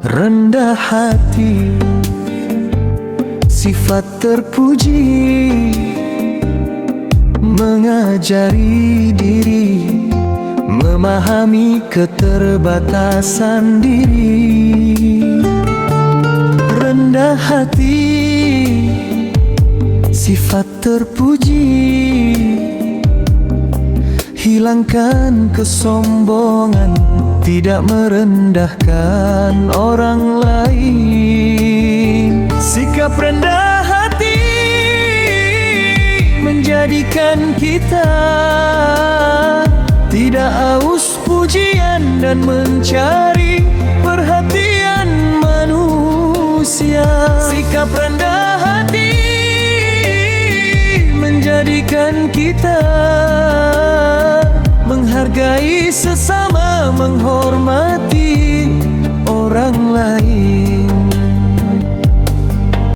rendah hati, sifat terpuji, mengajari diri, memahami keterbatasan diri. Rendah hati, sifat terpuji, hilangkan kesombongan, tidak merendahkan orang lain. Sikap rendah hati menjadikan kita tidak aus pujian dan mencari perhatian manusia. Sikap rendah hati menjadikan kita menghargai sesama, menghormati orang lain.